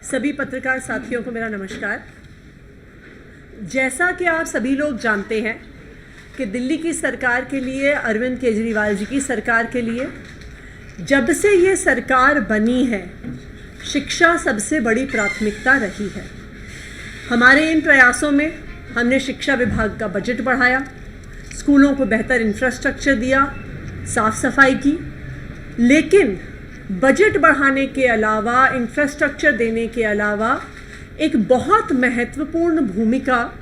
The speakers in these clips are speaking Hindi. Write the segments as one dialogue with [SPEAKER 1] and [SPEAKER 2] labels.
[SPEAKER 1] सभी पत्रकार साथियों को मेरा नमस्कार। जैसा कि आप सभी लोग जानते हैं कि दिल्ली की सरकार के लिए, अरविंद केजरीवाल जी की सरकार के लिए, जब से ये सरकार बनी है, शिक्षा सबसे बड़ी प्राथमिकता रही है। हमारे इन प्रयासों में हमने शिक्षा विभाग का बजट बढ़ाया, स्कूलों को बेहतर इंफ्रास्ट्रक्चर दिया, साफ सफाई की। लेकिन बजट बढ़ाने के अलावा, इंफ्रास्ट्रक्चर देने के अलावा, एक बहुत महत्वपूर्ण भूमिका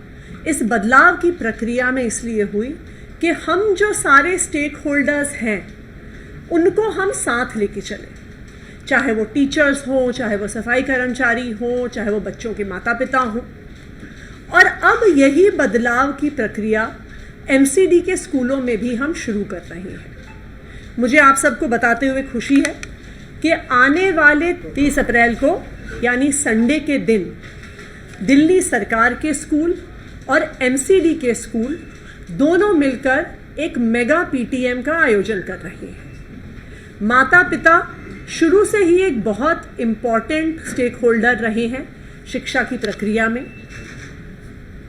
[SPEAKER 1] इस बदलाव की प्रक्रिया में इसलिए हुई कि हम जो सारे स्टेक होल्डर्स हैं उनको हम साथ लेके चले, चाहे वो टीचर्स हों, चाहे वो सफाई कर्मचारी हों, चाहे वो बच्चों के माता पिता हों। और अब यही बदलाव की प्रक्रिया एमसीडी के स्कूलों में भी हम शुरू कर रहे हैं। मुझे आप सबको बताते हुए खुशी है कि आने वाले 30 अप्रैल को यानी संडे के दिन दिल्ली सरकार के स्कूल और एमसीडी के स्कूल दोनों मिलकर एक मेगा पीटीएम का आयोजन कर रहे हैं। माता पिता शुरू से ही एक बहुत इम्पॉर्टेंट स्टेक होल्डर रहे हैं शिक्षा की प्रक्रिया में।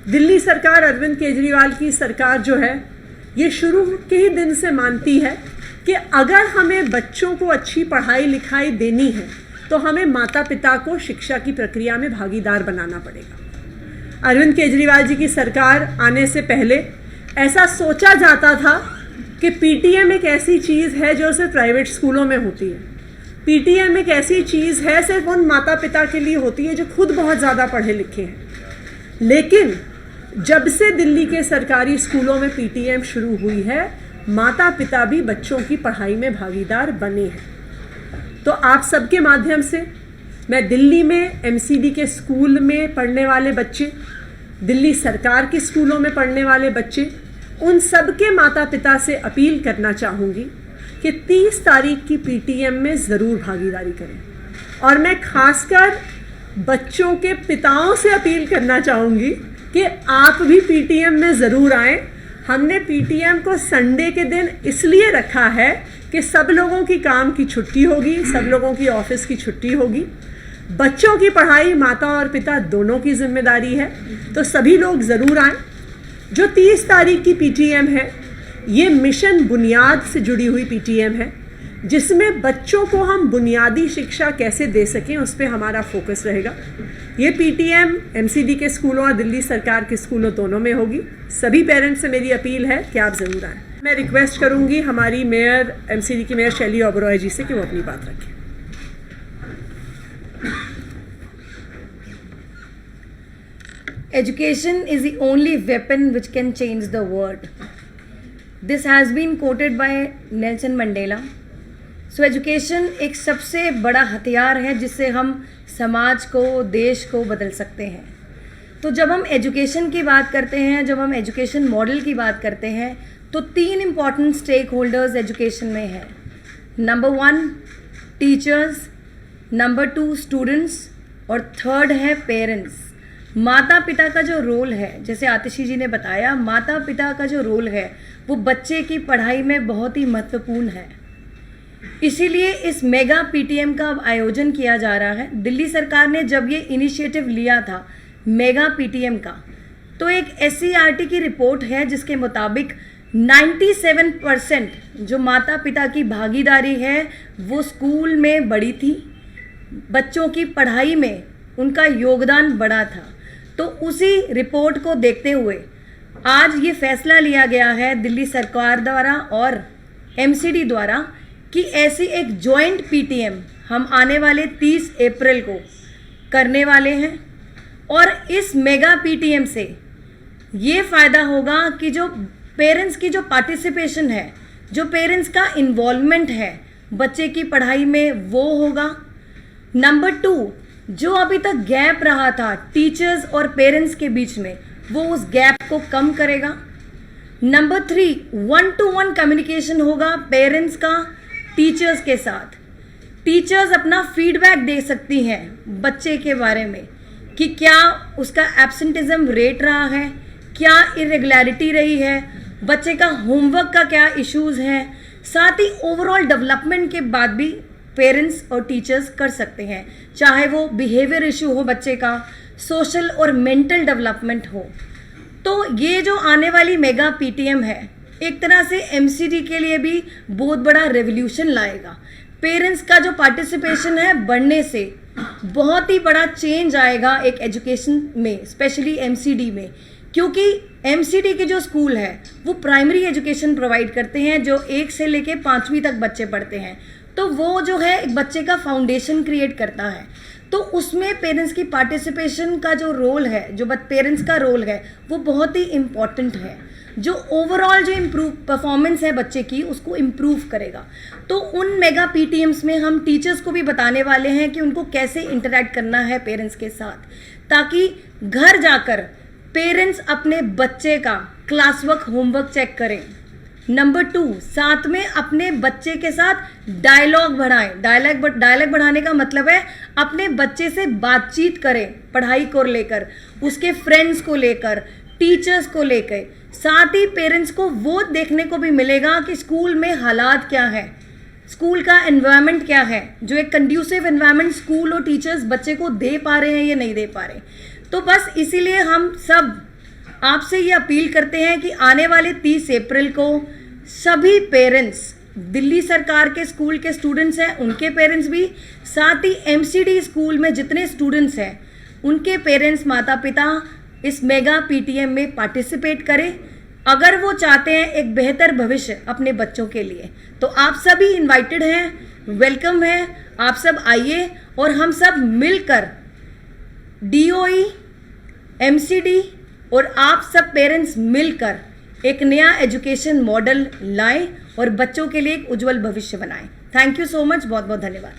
[SPEAKER 1] दिल्ली सरकार, अरविंद केजरीवाल की सरकार जो है, ये शुरू के ही दिन से मानती है कि अगर हमें बच्चों को अच्छी पढ़ाई लिखाई देनी है तो हमें माता पिता को शिक्षा की प्रक्रिया में भागीदार बनाना पड़ेगा। अरविंद केजरीवाल जी की सरकार आने से पहले ऐसा सोचा जाता था कि पीटीएम एक ऐसी चीज़ है जो सिर्फ प्राइवेट स्कूलों में होती है। पीटीएम एक ऐसी चीज़ है सिर्फ उन माता पिता के लिए होती है जो खुद बहुत ज़्यादा पढ़े लिखे हैं। लेकिन जब से दिल्ली के सरकारी स्कूलों में पीटीएम शुरू हुई है, माता पिता भी बच्चों की पढ़ाई में भागीदार बने हैं। तो आप सबके माध्यम से मैं दिल्ली में एमसीडी के स्कूल में पढ़ने वाले बच्चे, दिल्ली सरकार के स्कूलों में पढ़ने वाले बच्चे, उन सब के माता पिता से अपील करना चाहूँगी कि 30 तारीख की पीटीएम में ज़रूर भागीदारी करें। और मैं खासकर बच्चों के पिताओं से अपील करना चाहूँगी कि आप भी पीटीएम में ज़रूर आएँ। हमने पीटीएम को संडे के दिन इसलिए रखा है कि सब लोगों की काम की छुट्टी होगी, सब लोगों की ऑफिस की छुट्टी होगी। बच्चों की पढ़ाई माता और पिता दोनों की जिम्मेदारी है, तो सभी लोग ज़रूर आएं। जो 30 तारीख की पीटीएम है, ये मिशन बुनियाद से जुड़ी हुई पीटीएम है, जिसमें बच्चों को हम बुनियादी शिक्षा कैसे दे सकें उस पर हमारा फोकस रहेगा। ये पीटीएम एमसीडी के स्कूलों और दिल्ली सरकार के स्कूलों दोनों में होगी। सभी पेरेंट्स से मेरी अपील है कि आप ज़रूर आएँ। मैं रिक्वेस्ट करूँगी हमारी मेयर, एमसीडी की मेयर शैली ओबरॉय जी से कि वो अपनी बात रखें।
[SPEAKER 2] Education is the only weapon which can change the world. This has been quoted by Nelson Mandela. So education एक सबसे बड़ा हथियार है जिससे हम समाज को, देश को बदल सकते हैं। तो जब हम एजुकेशन की बात करते हैं, जब हम एजुकेशन मॉडल की बात करते हैं, तो 3 इम्पॉर्टेंट स्टेक होल्डर्स एजुकेशन में हैं। नंबर 1 टीचर्स, नंबर 2 स्टूडेंट्स और थर्ड है पेरेंट्स। माता पिता का जो रोल है, जैसे आतिशी जी ने बताया, माता पिता का जो रोल है वो बच्चे की पढ़ाई में बहुत ही महत्वपूर्ण है। इसीलिए इस मेगा पीटीएम का आयोजन किया जा रहा है। दिल्ली सरकार ने जब ये इनिशिएटिव लिया था मेगा पीटीएम का, तो एक एससीईआरटी की रिपोर्ट है जिसके मुताबिक 97% जो माता पिता की भागीदारी है वो स्कूल में बढ़ी थी, बच्चों की पढ़ाई में उनका योगदान बढ़ा था। तो उसी रिपोर्ट को देखते हुए आज ये फैसला लिया गया है दिल्ली सरकार द्वारा और एमसीडी द्वारा कि ऐसी एक जॉइंट पीटीएम हम आने वाले 30 अप्रैल को करने वाले हैं। और इस मेगा पीटीएम से ये फ़ायदा होगा कि जो पेरेंट्स की जो पार्टिसिपेशन है, जो पेरेंट्स का इन्वॉल्वमेंट है बच्चे की पढ़ाई में, वो होगा। नंबर 2, जो अभी तक गैप रहा था टीचर्स और पेरेंट्स के बीच में, वो उस गैप को कम करेगा। नंबर 3, 1-to-1 कम्युनिकेशन होगा पेरेंट्स का टीचर्स के साथ। टीचर्स अपना फीडबैक दे सकती हैं बच्चे के बारे में कि क्या उसका एब्सेंटिज्म रेट रहा है, क्या इरेगुलरिटी रही है, बच्चे का होमवर्क का क्या इश्यूज़ हैं। साथ ही ओवरऑल डेवलपमेंट के बाद भी पेरेंट्स और टीचर्स कर सकते हैं, चाहे वो बिहेवियर इशू हो बच्चे का, सोशल और मेंटल डेवलपमेंट हो। तो ये जो आने वाली मेगा पीटीएम है एक तरह से एमसीडी के लिए भी बहुत बड़ा रेवोल्यूशन लाएगा। पेरेंट्स का जो पार्टिसिपेशन है बढ़ने से बहुत ही बड़ा चेंज आएगा एक एजुकेशन में, स्पेशली एमसीडी में, क्योंकि एमसीडी के जो स्कूल है वो प्राइमरी एजुकेशन प्रोवाइड करते हैं जो 1 से लेके 5वीं तक बच्चे पढ़ते हैं। तो वो जो है एक बच्चे का फाउंडेशन क्रिएट करता है। तो उसमें पेरेंट्स की पार्टिसिपेशन का जो रोल है, जो पेरेंट्स का रोल है, वो बहुत ही इम्पॉर्टेंट है, जो ओवरऑल जो इम्प्रूव परफॉर्मेंस है बच्चे की उसको इम्प्रूव करेगा। तो उन मेगा पीटीएम्स में हम टीचर्स को भी बताने वाले हैं कि उनको कैसे इंटरेक्ट करना है पेरेंट्स के साथ, ताकि घर जाकर पेरेंट्स अपने बच्चे का क्लास वर्क होमवर्क चेक करें। नंबर 2, साथ में अपने बच्चे के साथ डायलॉग बढ़ाएं। डायलॉग बढ़ाने का मतलब है अपने बच्चे से बातचीत करें, पढ़ाई को लेकर, उसके फ्रेंड्स को लेकर, टीचर्स को लेकर। साथ ही पेरेंट्स को वो देखने को भी मिलेगा कि स्कूल में हालात क्या है, स्कूल का एनवायरनमेंट क्या है, जो एक कंड्यूसिव एनवायरनमेंट स्कूल और टीचर्स बच्चे को दे पा रहे हैं या नहीं दे पा रहे। तो बस इसीलिए हम सब आपसे ये अपील करते हैं कि आने वाले 30 अप्रैल को सभी पेरेंट्स, दिल्ली सरकार के स्कूल के स्टूडेंट्स हैं उनके पेरेंट्स भी, साथ ही एमसीडी स्कूल में जितने स्टूडेंट्स हैं उनके पेरेंट्स, माता पिता इस मेगा पीटीएम में पार्टिसिपेट करें, अगर वो चाहते हैं एक बेहतर भविष्य अपने बच्चों के लिए। तो आप सभी इनवाइटेड हैं, वेलकम है, आप सब आइए और हम सब मिलकर डीओई, एमसीडी और आप सब पेरेंट्स मिलकर एक नया एजुकेशन मॉडल लाएं और बच्चों के लिए एक उज्जवल भविष्य बनाएं। थैंक यू सो मच, बहुत बहुत धन्यवाद।